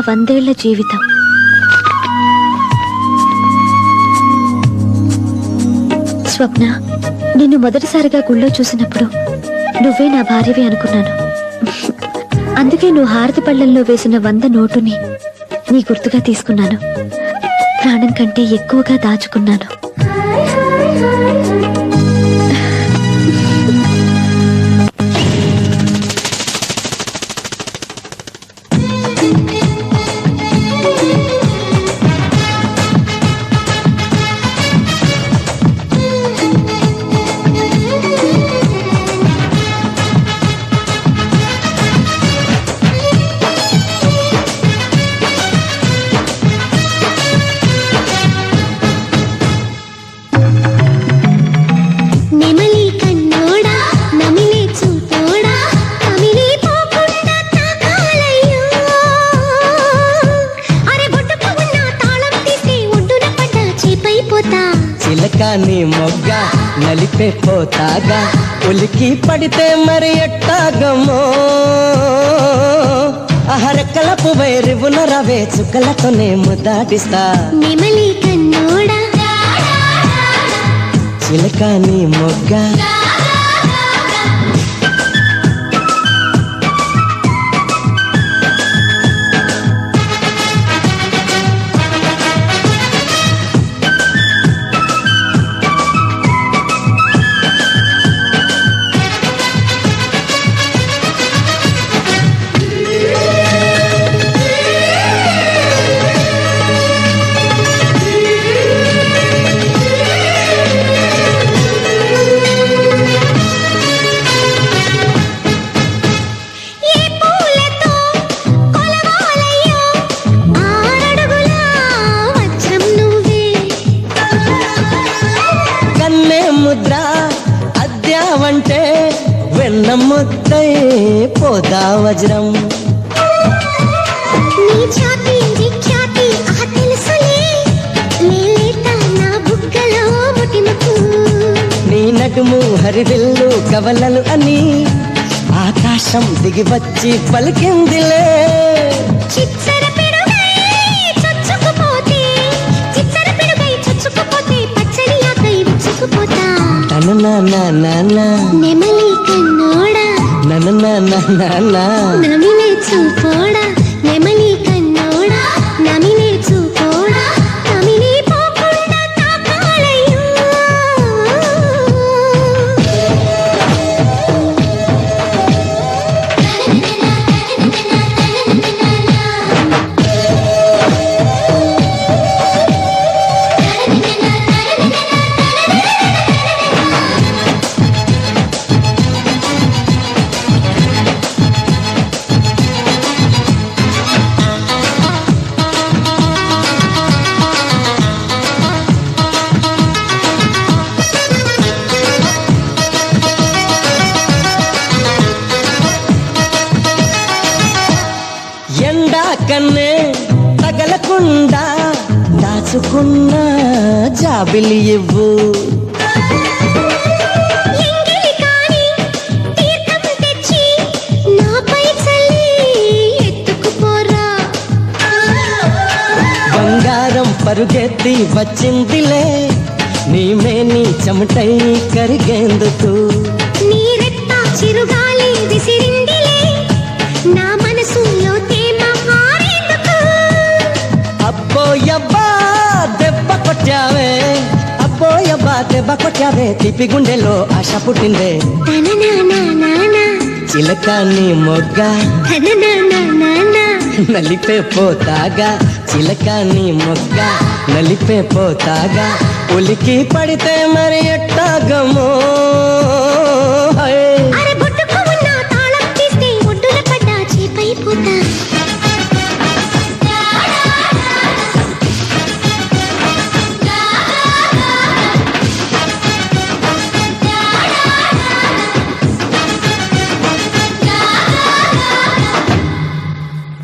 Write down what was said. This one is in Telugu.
100 ఏళ్ల జీవితం. స్వప్న, నిన్ను మొదటిసారిగా గుళ్ళో చూసినప్పుడు నువ్వే నా భార్యవి అనుకున్నాను. అందుకే నువ్వు హారతి పళ్ళల్లో వేసిన 100 నోటుని నీ గుర్తుగా తీసుకున్నాను. ప్రాణం కంటే ఎక్కువగా దాచుకున్నాను. చిలకాని మొగ్గ నలిపే పోతాగా ఉలికి పడితే మరి ఎట్టాగమో అహరక్కల పువ్వై రివున రవే చుక్కలతోనే ముద్దాడిస్తా నెమలి కన్నోడా చిలకాని మొగ్గ అద్యావంటే వెన్న ముద్దై పోదా వజ్రం నీ ఛాతి విఖ్యాతి తెలుసులే లేలేత నా బుగ్గలో ముటిముకు నీ నడుము హరివిల్లు కవలలు అని ఆకాశం దిగి వచ్చి పలికిందిలే చిచ్చర పిడుగై చొచ్చుకుపోతే చిచ్చర పిడుగై చొచ్చుకుపోతే పచ్చడి ఆకై విచ్చుకుపోతా నెమలి కన్నోడా నమిలే చూపోడా నెమలి కన్నోడా నమిలే చూపోడా నమిలే పోకుండా తాకాలయ్యో ఎండా కన్నే తగలకుండా దాచుకున్న జాబిలి ఇవ్వు ఎంగిలి కాని తీర్థం తెచ్చి నాపై చల్లి ఎత్తుకుపోరా బంగారం పరుగెత్తి వచ్చిందిలే నీమేని చెమటై కరిగేందుకు నీ రెత్త చిరుగాలి విసిరిందిలే నా మనసులో తేమ మారేందుకు అబ్బోయబ్బా దెబ్బ కొట్టావే అబ్బోయబ్బా దెబ్బ కొట్టావే తిప్పి గుండెలో ఆశ పుట్టిందే చిలకాని మొగ్గ నలిపే పోతాగా చిలకాని మొగ్గ నలిపే పోతాగా ఉలికి పడితే మరి ఎట్టాగమో